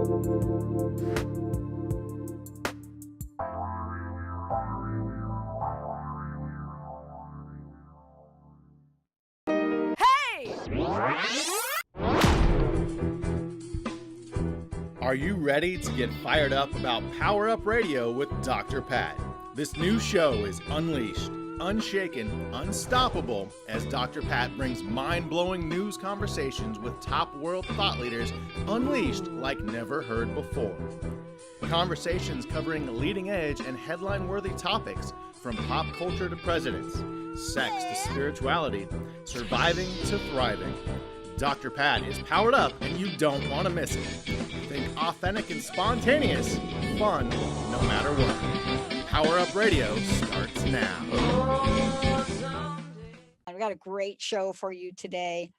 Are you ready to get fired up about Power Up Radio with Dr. Pat? This new show is unleashed, unshaken, unstoppable, as Dr. Pat brings mind-blowing news conversations with top world thought leaders unleashed like never heard before. Conversations covering leading-edge and headline-worthy topics from pop culture to presidents, sex to spirituality, surviving to thriving. Dr. Pat is powered up and you don't want to miss it. Think authentic and spontaneous, fun no matter what. Power Up Radio starts now. We've got a great show for you today.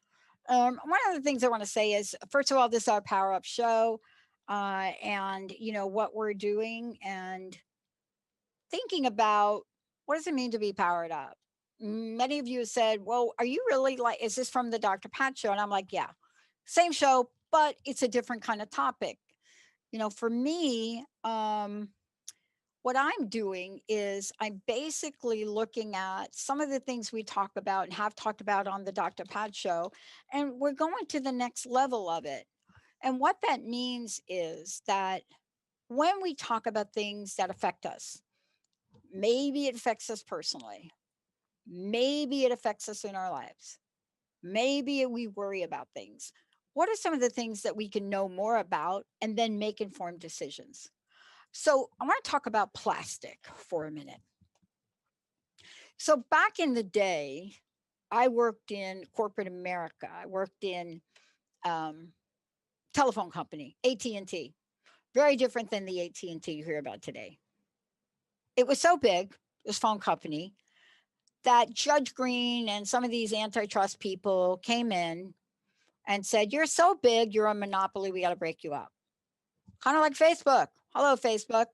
One of the things I want to say is, first of all, this is our Power Up show, and you know what we're doing and thinking about what does it mean to be powered up. Many of you said, well, are you really like, is this from the Dr. Pat show? And I'm like, yeah, same show, but it's a different kind of topic. You know, for me, what I'm doing is I'm basically looking at some of the things we talk about and have talked about on the Dr. Pat show, and we're going to the next level of it. And what that means is that when we talk about things that affect us, maybe it affects us personally, maybe it affects us in our lives, maybe we worry about things. What are some of the things that we can know more about and then make informed decisions? So I want to talk about plastic for a minute. So back in the day, I worked in corporate America. I worked in telephone company, AT&T. Very different than the AT&T you hear about today. It was so big, this phone company, that Judge Green and some of these antitrust people came in and said, you're so big, you're a monopoly, we got to break you up. Kind of like Facebook. Hello, Facebook.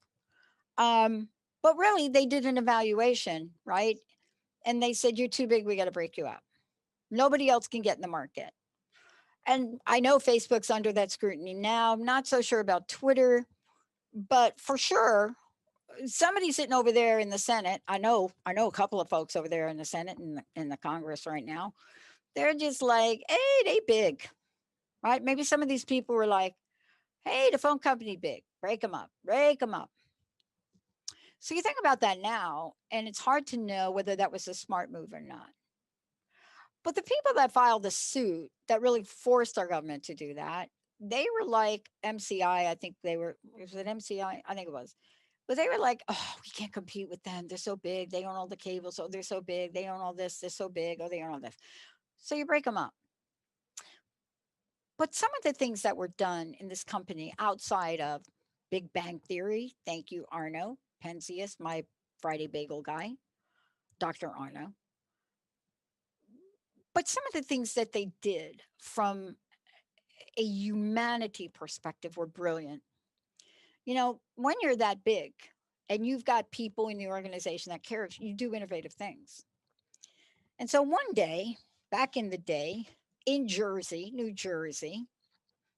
But really, they did an evaluation, right? And they said, you're too big, we got to break you up. Nobody else can get in the market. And I know Facebook's under that scrutiny now. I'm not so sure about Twitter, but for sure, somebody sitting over there in the Senate, I know a couple of folks over there in the Senate and in the Congress right now, they're just like, hey, they big, right? Maybe some of these people were like, hey, the phone company big, break them up, break them up. So you think about that now, and it's hard to know whether that was a smart move or not. But the people that filed the suit that really forced our government to do that, they were like MCI, I think they were, was it MCI? I think it was. But they were like, oh, we can't compete with them. They're so big. They own all the cables. So they're so big. They own all this. They're so big. Oh, they own all this. So you break them up. But some of the things that were done in this company outside of Big Bang Theory, thank you, Arno Penzias, my Friday bagel guy, Dr. Arno. But some of the things that they did from a humanity perspective were brilliant. You know, when you're that big and you've got people in the organization that care, you do innovative things. And so one day, back in the day, in Jersey, New Jersey,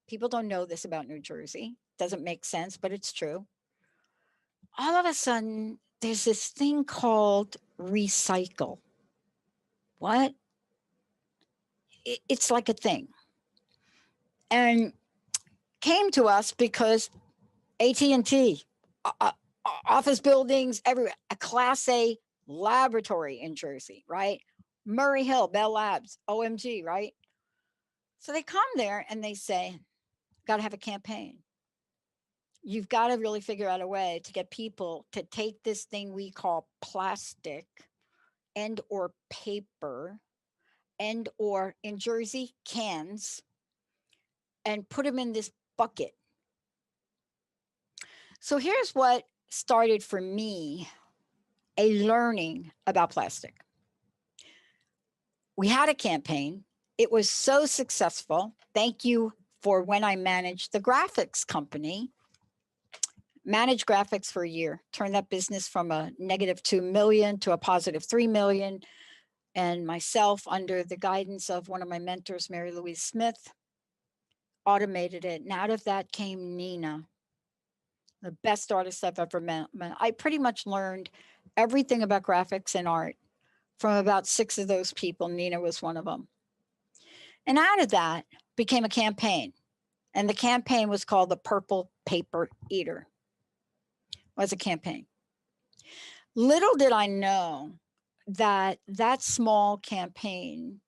people don't know this about New Jersey. Doesn't make sense, but it's true. All of a sudden, there's this thing called recycle. What? It's like a thing. And came to us because AT&T, office buildings everywhere, a Class A laboratory in Jersey, right? Murray Hill, Bell Labs, OMG, right? So they come there and they say, got to have a campaign. You've got to really figure out a way to get people to take this thing we call plastic and or paper and or in Jersey, cans, and put them in this bucket. So here's what started for me a learning about plastic. We had a campaign. It was so successful. Thank you for when I managed the graphics company. Managed graphics for a year, turned that business from a negative 2 million to a positive 3 million. And myself, under the guidance of one of my mentors, Mary Louise Smith, automated it. And out of that came Nina, the best artist I've ever met. I pretty much learned everything about graphics and art from about 6 of those people. Nina was one of them. And out of that became a campaign. And the campaign was called the Purple Paper Eater. It was a campaign. Little did I know that that small campaign,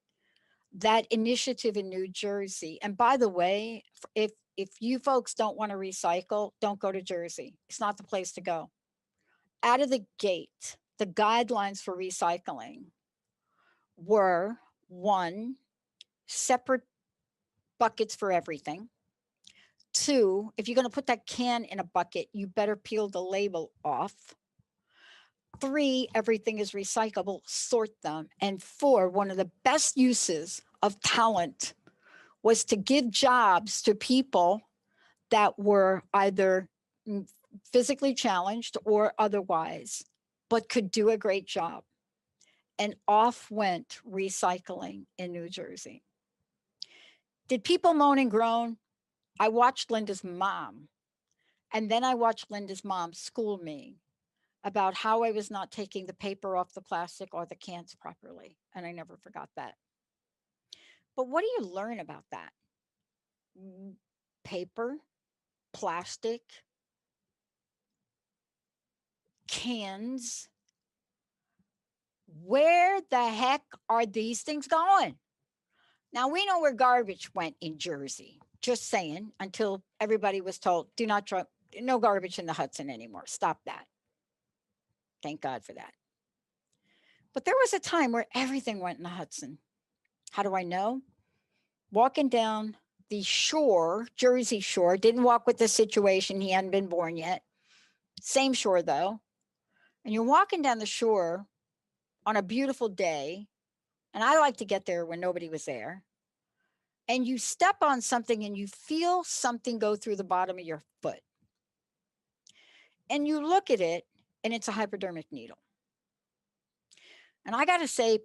that initiative in New Jersey, and by the way, if you folks don't want to recycle, don't go to Jersey. It's not the place to go. Out of the gate, the guidelines for recycling were: 1, separate buckets for everything. 2, if you're going to put that can in a bucket, you better peel the label off. 3, everything is recyclable, sort them. And 4, one of the best uses of talent was to give jobs to people that were either physically challenged or otherwise, but could do a great job. And off went recycling in New Jersey. Did people moan and groan? I watched Linda's mom, and then I watched Linda's mom school me about how I was not taking the paper off the plastic or the cans properly. And I never forgot that. But what do you learn about that? Paper, plastic, cans. Where the heck are these things going? Now, we know where garbage went in Jersey, just saying, until everybody was told, do not throw, no garbage in the Hudson anymore. Stop that. Thank God for that. But there was a time where everything went in the Hudson. How do I know? Walking down the shore, Jersey shore, didn't walk with the situation. He hadn't been born yet. Same shore though. And you're walking down the shore on a beautiful day. And I like to get there when nobody was there. And you step on something and you feel something go through the bottom of your foot. And you look at it and it's a hypodermic needle. And I got to say,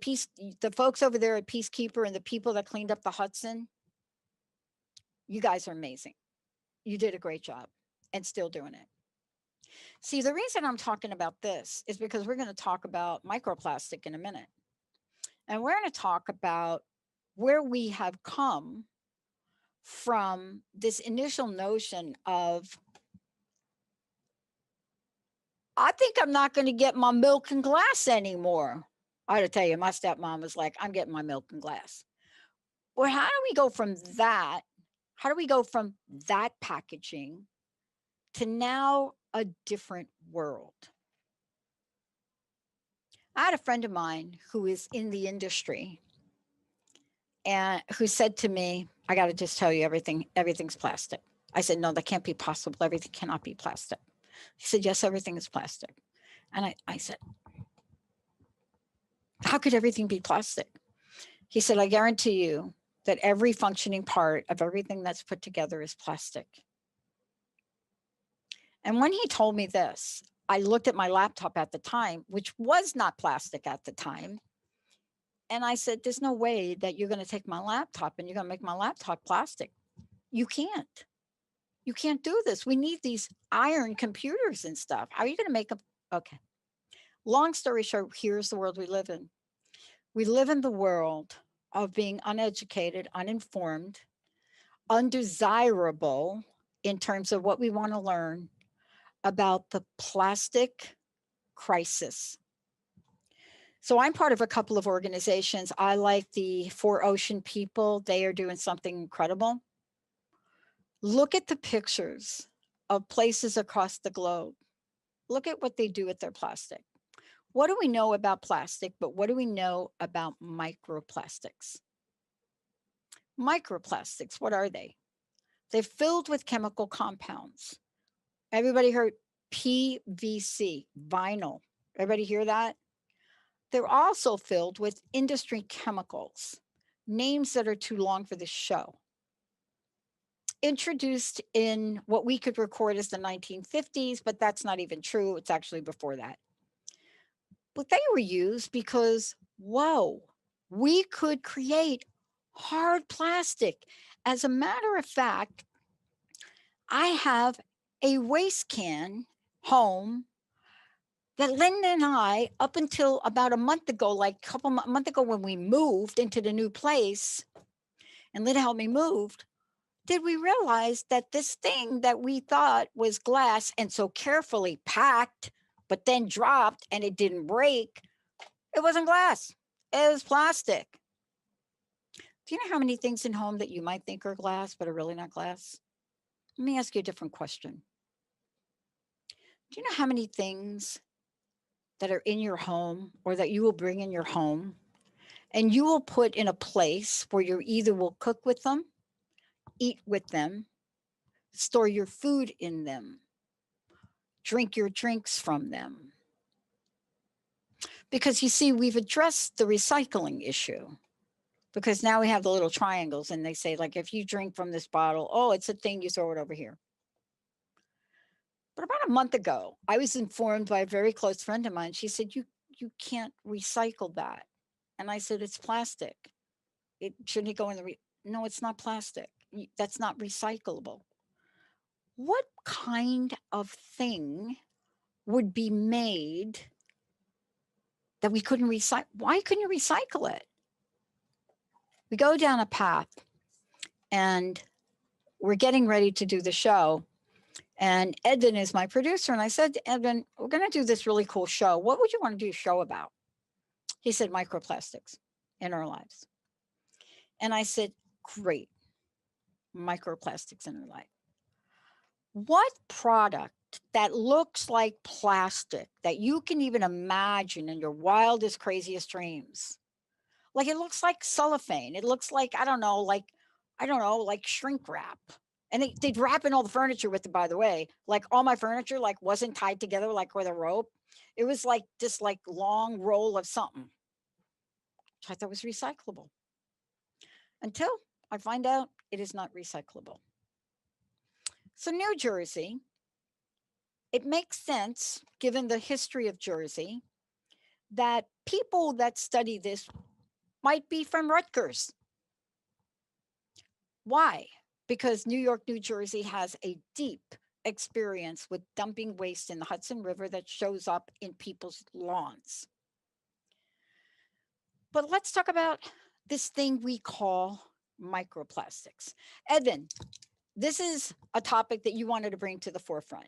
the folks over there at Peacekeeper and the people that cleaned up the Hudson, you guys are amazing. You did a great job and still doing it. See, the reason I'm talking about this is because we're going to talk about microplastic in a minute. And we're going to talk about where we have come from this initial notion of, I think I'm not going to get my milk in glass anymore. I got to tell you, my stepmom was like, I'm getting my milk in glass. Well, how do we go from that? How do we go from that packaging to now a different world? I had a friend of mine who is in the industry and who said to me, I got to just tell you, everything's plastic. I said, no, that can't be possible. Everything cannot be plastic. He said, yes, everything is plastic. And I said, how could everything be plastic? He said, I guarantee you that every functioning part of everything that's put together is plastic. And when he told me this, I looked at my laptop at the time, which was not plastic at the time. And I said, there's no way that you're going to take my laptop and you're going to make my laptop plastic. You can't. You can't do this. We need these iron computers and stuff. How are you going to make them? Okay. Long story short, here's the world we live in. We live in the world of being uneducated, uninformed, undesirable in terms of what we want to learn about the plastic crisis. So I'm part of a couple of organizations. I like the 4Ocean people. They are doing something incredible. Look at the pictures of places across the globe. Look at what they do with their plastic. What do we know about plastic, but what do we know about microplastics? Microplastics, what are they? They're filled with chemical compounds. Everybody heard PVC, vinyl. Everybody hear that? They're also filled with industry chemicals, names that are too long for this show. Introduced in what we could record as the 1950s, but that's not even true. It's actually before that. But they were used because, whoa, we could create hard plastic As a matter of fact, I have a waste can home that Linda and I, up until about a month ago, like a couple month ago when we moved into the new place, and Linda helped me move, did we realize that this thing that we thought was glass and so carefully packed, but then dropped and it didn't break, it wasn't glass. It was plastic. Do you know how many things in home that you might think are glass, but are really not glass? Let me ask you a different question. Do you know how many things that are in your home or that you will bring in your home and you will put in a place where you either will cook with them, eat with them, store your food in them, drink your drinks from them? Because you see, we've addressed the recycling issue because now we have the little triangles and they say, like, if you drink from this bottle, oh, it's a thing, you throw it over here. But about a month ago, I was informed by a very close friend of mine. She said, you can't recycle that. And I said, it's plastic. It shouldn't go in the no, it's not plastic. That's not recyclable. What kind of thing would be made that we couldn't recycle? Why couldn't you recycle it? We go down a path and we're getting ready to do the show. And Edvin is my producer. And I said to Edvin, we're going to do this really cool show. What would you want to do a show about? He said, microplastics in our lives. And I said, great, microplastics in our life. What product that looks like plastic that you can even imagine in your wildest, craziest dreams? Like it looks like cellophane. It looks like, I don't know, like shrink wrap. And they'd wrap in all the furniture with it, by the way. Like all my furniture, like wasn't tied together like with a rope. It was like this like long roll of something, which I thought was recyclable. Until I find out it is not recyclable. So New Jersey, it makes sense given the history of Jersey that people that study this might be from Rutgers. Why? Because New York, New Jersey has a deep experience with dumping waste in the Hudson River that shows up in people's lawns. But let's talk about this thing we call microplastics. Edvin, this is a topic that you wanted to bring to the forefront.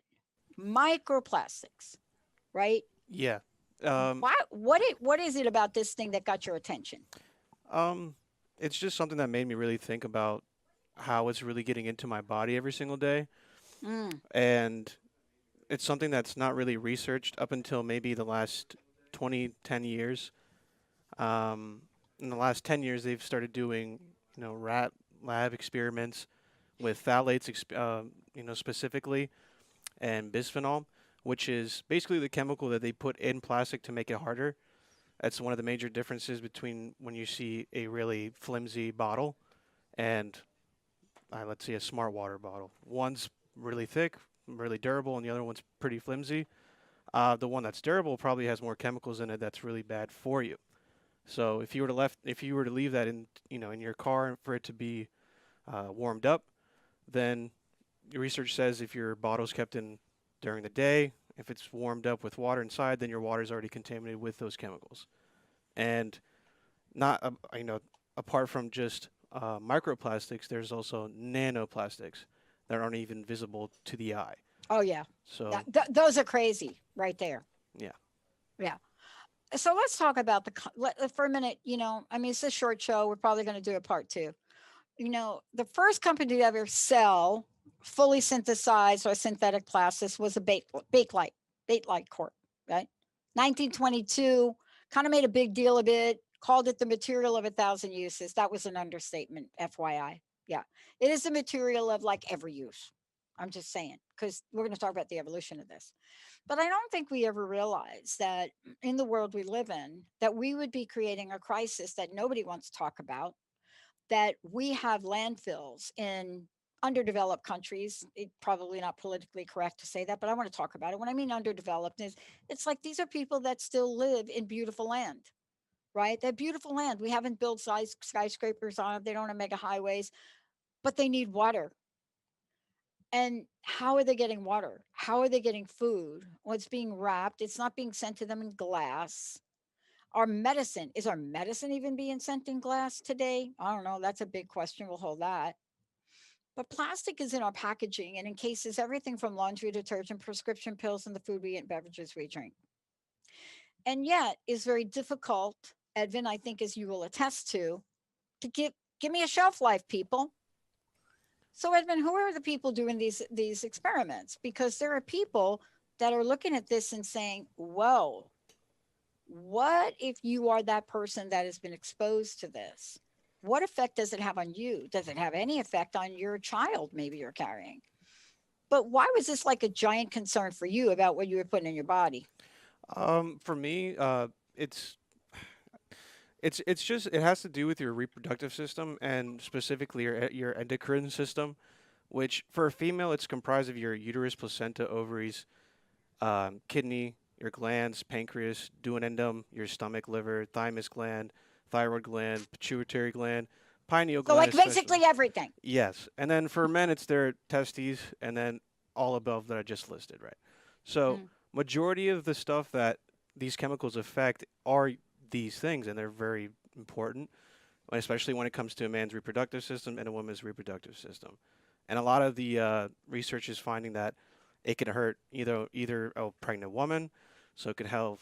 Microplastics, right? Yeah. Um, What is it about this thing that got your attention? um, it's just something that made me really think about how it's really getting into my body every single day. Mm, And it's something that's not really researched up until maybe the last 10 years. Um, in the last 10 years, they've started doing, rat lab experiments with phthalates, specifically, and bisphenol, which is basically the chemical that they put in plastic to make it harder. That's one of the major differences between when you see a really flimsy bottle and, let's say, a smart water bottle. One's really thick, really durable, and the other one's pretty flimsy. The one that's durable probably has more chemicals in it that's really bad for you. So if you were to leave that in your car for it to be warmed up, then research says if your bottle's kept in during the day, if it's warmed up with water inside, then your water is already contaminated with those chemicals. And not apart from just microplastics, there's also nanoplastics that aren't even visible to the eye. oh yeah, So those are crazy right there. yeah, Yeah. So let's talk about for a minute. I mean, it's a short show. We're probably going to do a part two. The first company to ever sell fully synthesized or synthetic plastics was a Bakelite Corp, right? 1922, kind of made a big deal of it, called it the material of 1,000 uses. That was an understatement, FYI. Yeah, it is a material of like every use. I'm just saying, because we're going to talk about the evolution of this. But I don't think we ever realized that in the world we live in, that we would be creating a crisis that nobody wants to talk about, that we have landfills in underdeveloped countries. It's probably not politically correct to say that, but I want to talk about it. When I mean underdeveloped, is it's like these are people that still live in beautiful land, right? That beautiful land. We haven't built skyscrapers on it. They don't have mega highways, but they need water. And how are they getting water? How are they getting food? Well, it's being wrapped. It's not being sent to them in glass. Our medicine, is our medicine even being sent in glass today? I don't know. That's a big question. We'll hold that. But plastic is in our packaging and encases everything from laundry detergent, prescription pills, and the food we eat and beverages we drink. And yet is very difficult, Edvin, I think, as you will attest to give me a shelf life, people. So, Edmund, who are the people doing these experiments? Because there are people that are looking at this and saying, "Whoa, what if you are that person that has been exposed to this? What effect does it have on you? Does it have any effect on your child? Maybe you're carrying." But why was this like a giant concern for you about what you were putting in your body? For me, it's it's just it has to do with your reproductive system and specifically your endocrine system, which for a female it's comprised of your uterus, placenta, ovaries, kidney, your glands, pancreas, duodenum, your stomach, liver, thymus gland, thyroid gland, pituitary gland, pineal So, gland, like especially. basically everything. Yes, and then for men it's their testes, and then all above that I just listed, right? So Mm. majority of the stuff that these chemicals affect are these things, and they're very important, especially when it comes to a man's reproductive system and a woman's reproductive system. And a lot of the research is finding that it can hurt either a pregnant woman, so it could have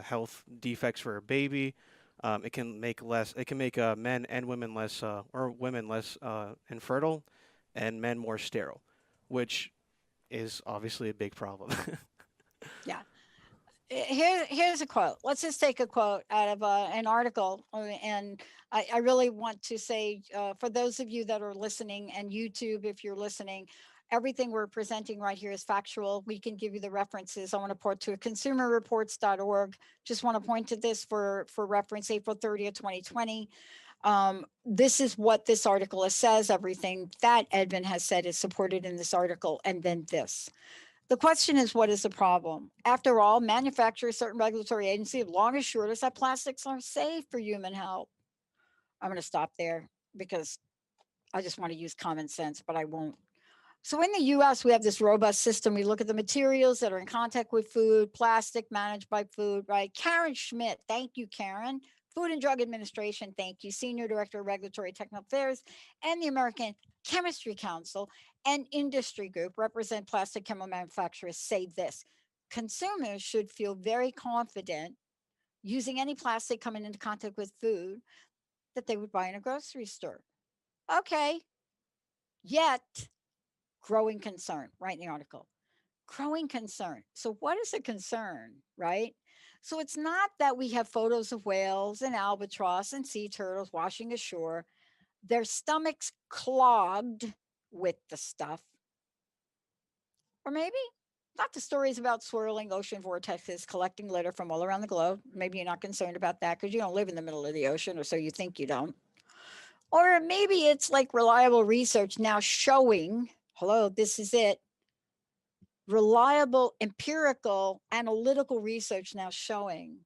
health defects for a baby. It can make less. It can make men and women less, or women less infertile, and men more sterile, which is obviously a big problem. Yeah. Here's a quote. Let's just take a quote out of an article. And I really want to say, for those of you that are listening, and YouTube, if you're listening, everything we're presenting right here is factual. We can give you the references. I want to point to consumerreports.org. Just want to point to this for reference, April 30th, 2020. This is what this article says. Everything that Edmund has said is supported in this article. And then this. The question is, what is the problem? After all, manufacturers, certain regulatory agencies have long assured us that plastics are safe for human health. I'm going to stop there because I just want to use common sense, but I won't. So in the US, we have this robust system. We look at the materials that are in contact with food, plastic managed by food, right? Karen Schmidt, thank you, Karen. Food and Drug Administration, thank you. Senior Director of Regulatory Technical Affairs, and the American Chemistry Council and industry group represent plastic chemical manufacturers say this: consumers should feel very confident using any plastic coming into contact with food that they would buy in a grocery store. Okay, yet growing concern, right in the article. Growing concern. So, what is a concern, right? So, it's not that we have photos of whales and albatross and sea turtles washing ashore, their stomachs clogged with the stuff. Or maybe not the stories about swirling ocean vortexes collecting litter from all around the globe. Maybe you're not concerned about that because you don't live in the middle of the ocean, or so you think you don't. Or maybe it's like reliable research now showing, hello, this is it, reliable empirical analytical research now showing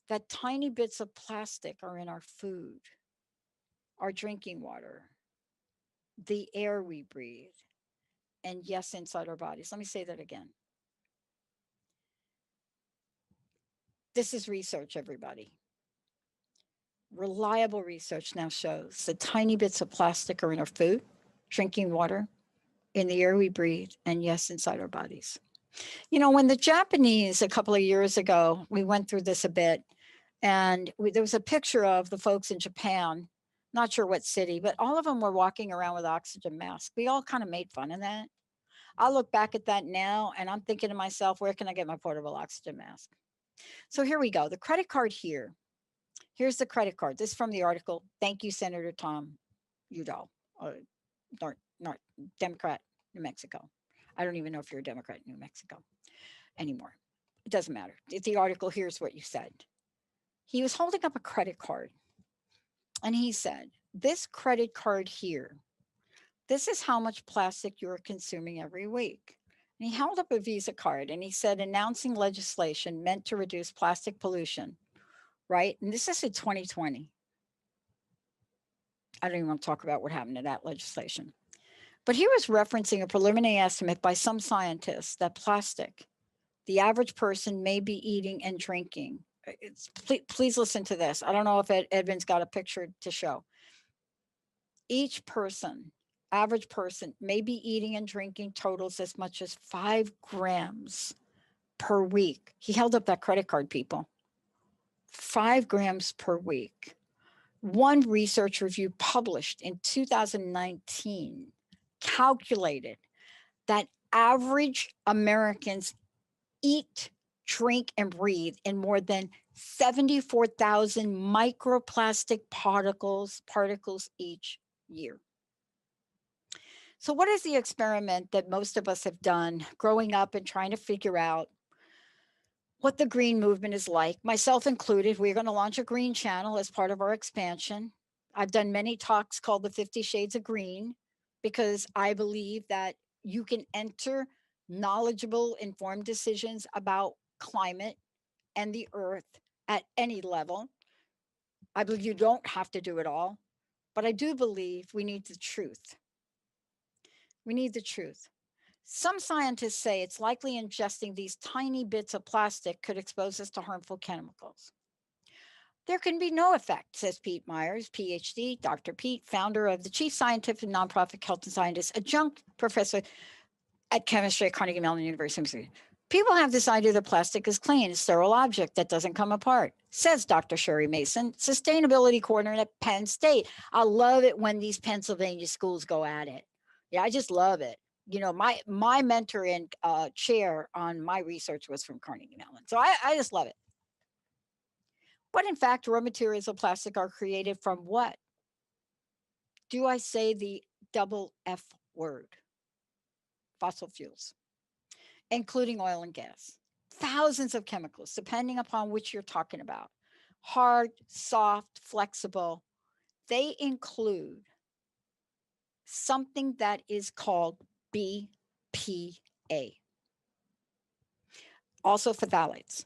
that tiny bits of plastic are in our food, our drinking water, the air we breathe, and yes, inside our bodies. Let me say that again. This is research, everybody. Reliable research now shows that tiny bits of plastic are in our food, drinking water, in the air we breathe, and yes, inside our bodies. You know, when the Japanese, a couple of years ago, we went through this a bit, and there was a picture of the folks in Japan, not sure what city, but all of them were walking around with oxygen masks. We all kind of made fun of that. I look back at that now and I'm thinking to myself, where can I get my portable oxygen mask? So here we go. The credit card here. Here's the credit card. This is from the article. Thank you, Senator Tom Udall, North Democrat, New Mexico. I don't even know if you're a Democrat in New Mexico anymore. It doesn't matter. The article, here's what you said. He was holding up a credit card and he said, this credit card here, this is how much plastic you're consuming every week. And he held up a Visa card and he said, announcing legislation meant to reduce plastic pollution, right? And this is in 2020. I don't even want to talk about what happened to that legislation. But he was referencing a preliminary estimate by some scientists that plastic, the average person may be eating and drinking. Please listen to this. I don't know if Edvin's got a picture to show. Each person, average person, may be eating and drinking totals as much as 5 grams per week. He held up that credit card, people. 5 grams per week. One research review published in 2019 calculated that average Americans eat, drink, and breathe in more than 74,000 microplastic particles each year. So what is the experiment that most of us have done growing up and trying to figure out what the green movement is like, myself included? We're going to launch a green channel as part of our expansion. I've done many talks called the 50 Shades of Green because I believe that you can enter knowledgeable, informed decisions about climate and the earth at any level. I believe you don't have to do it all, but I do believe we need the truth. We need the truth. Some scientists say it's likely ingesting these tiny bits of plastic could expose us to harmful chemicals. There can be no effect, says Pete Myers, PhD, Dr. Pete, founder of the chief scientific nonprofit Health and Scientist, adjunct professor at chemistry at Carnegie Mellon University. People have this idea that plastic is clean, a sterile object that doesn't come apart, says Dr. Sherry Mason, sustainability coordinator at Penn State. I love it when these Pennsylvania schools go at it. Yeah, I just love it. You know, my mentor and chair on my research was from Carnegie Mellon. So I just love it. But in fact, raw materials of plastic are created from what? Do I say the double F word? Fossil fuels, including oil and gas. Thousands of chemicals, depending upon which you're talking about. Hard, soft, flexible. They include something that is called BPA. Also phthalates.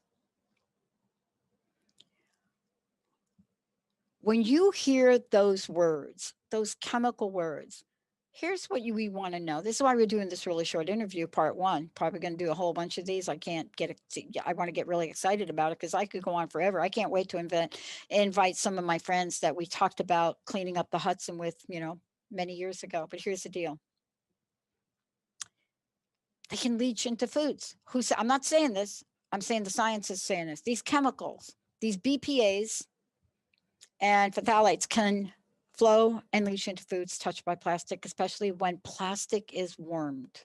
When you hear those words, those chemical words, here's what we want to know. This is why we're doing this really short interview, part 1. Probably going to do a whole bunch of these. I can't get it. I want to get really excited about it because I could go on forever. I can't wait to invite some of my friends that we talked about cleaning up the Hudson with, many years ago. But here's the deal. They can leach into foods. I'm not saying this. I'm saying the science is saying this. These chemicals, these BPAs and phthalates can flow and leach into foods touched by plastic, especially when plastic is warmed.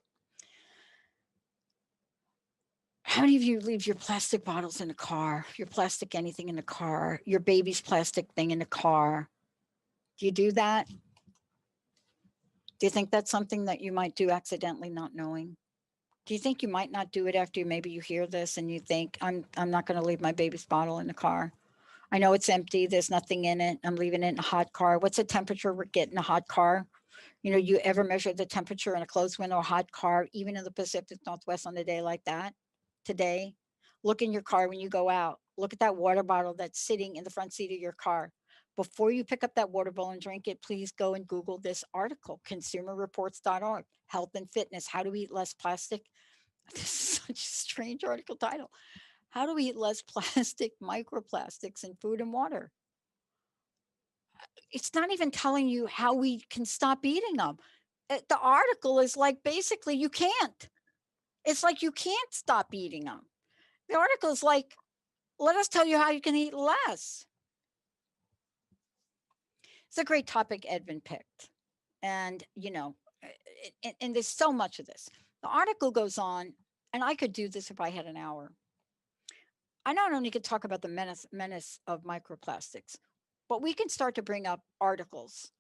How many of you leave your plastic bottles in the car, your plastic anything in the car, your baby's plastic thing in the car? Do you do that? Do you think that's something that you might do accidentally, not knowing? Do you think you might not do it after maybe you hear this and you think, I'm not going to leave my baby's bottle in the car? I know it's empty. There's nothing in it. I'm leaving it in a hot car. What's the temperature we get in a hot car? You ever measure the temperature in a closed window hot car, even in the Pacific Northwest on a day like that? Today, look in your car when you go out. Look at that water bottle that's sitting in the front seat of your car. Before you pick up that water bottle and drink it, please go and Google this article, consumerreports.org, health and fitness, how to eat less plastic. This is such a strange article title. How to eat less plastic, microplastics in food and water. It's not even telling you how we can stop eating them. The article is like, basically, you can't. It's like you can't stop eating them. The article is like, let us tell you how you can eat less. It's a great topic Edvin picked. And, and there's so much of this. The article goes on, and I could do this if I had an hour. I not only could talk about the menace of microplastics, but we can start to bring up articles.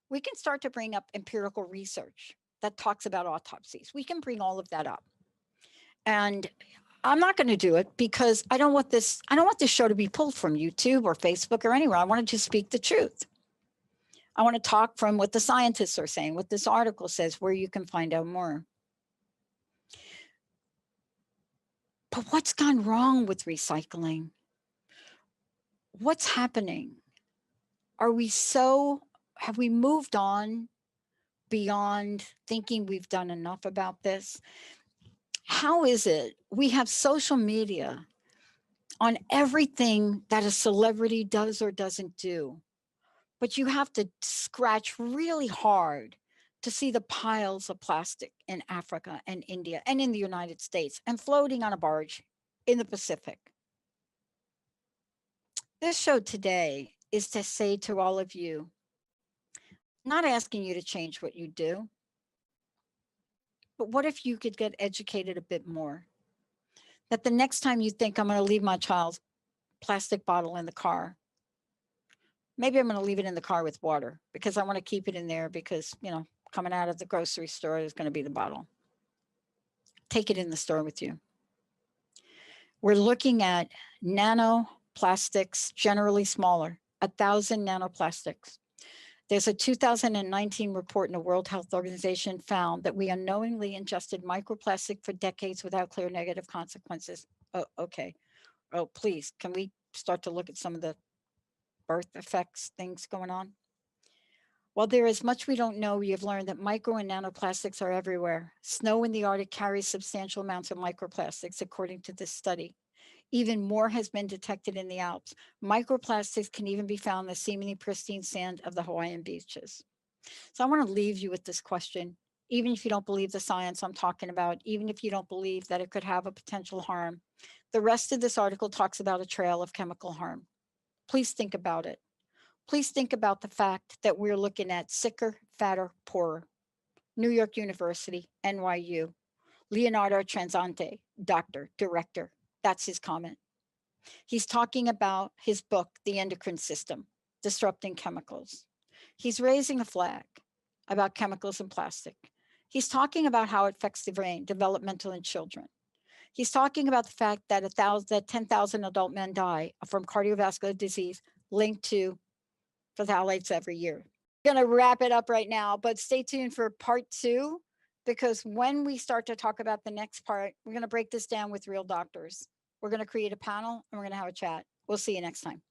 We can start to bring up empirical research that talks about autopsies. We can bring all of that up. And I'm not going to do it because I don't want this show to be pulled from YouTube or Facebook or anywhere. I wanted to speak the truth. I want to talk from what the scientists are saying, what this article says, where you can find out more. But what's gone wrong with recycling? What's happening? Are we so have we moved on beyond thinking we've done enough about this? How is it we have social media on everything that a celebrity does or doesn't do, but you have to scratch really hard to see the piles of plastic in Africa and India and in the United States and floating on a barge in the Pacific? This show today is to say to all of you, not asking you to change what you do, but what if you could get educated a bit more? That the next time you think I'm going to leave my child's plastic bottle in the car, maybe I'm going to leave it in the car with water because I want to keep it in there because, coming out of the grocery store is going to be the bottle. Take it in the store with you. We're looking at nanoplastics, generally smaller, 1,000 nanoplastics. There's a 2019 report in the World Health Organization found that we unknowingly ingested microplastic for decades without clear negative consequences. Oh, okay. Oh, please, can we start to look at some of the birth effects things going on? While there is much we don't know, we have learned that micro and nanoplastics are everywhere. Snow in the Arctic carries substantial amounts of microplastics, according to this study. Even more has been detected in the Alps. Microplastics can even be found in the seemingly pristine sand of the Hawaiian beaches. So I want to leave you with this question. Even if you don't believe the science I'm talking about, even if you don't believe that it could have a potential harm, the rest of this article talks about a trail of chemical harm. Please think about it. Please think about the fact that we're looking at sicker, fatter, poorer. New York University, NYU, Leonardo Transante, doctor, director. That's his comment. He's talking about his book, The Endocrine System, Disrupting Chemicals. He's raising a flag about chemicals and plastic. He's talking about how it affects the brain, developmental in children. He's talking about the fact that 10,000 adult men die from cardiovascular disease linked to phthalates every year. I'm going to wrap it up right now, but stay tuned for part 2, because when we start to talk about the next part, we're going to break this down with real doctors. We're going to create a panel and we're going to have a chat. We'll see you next time.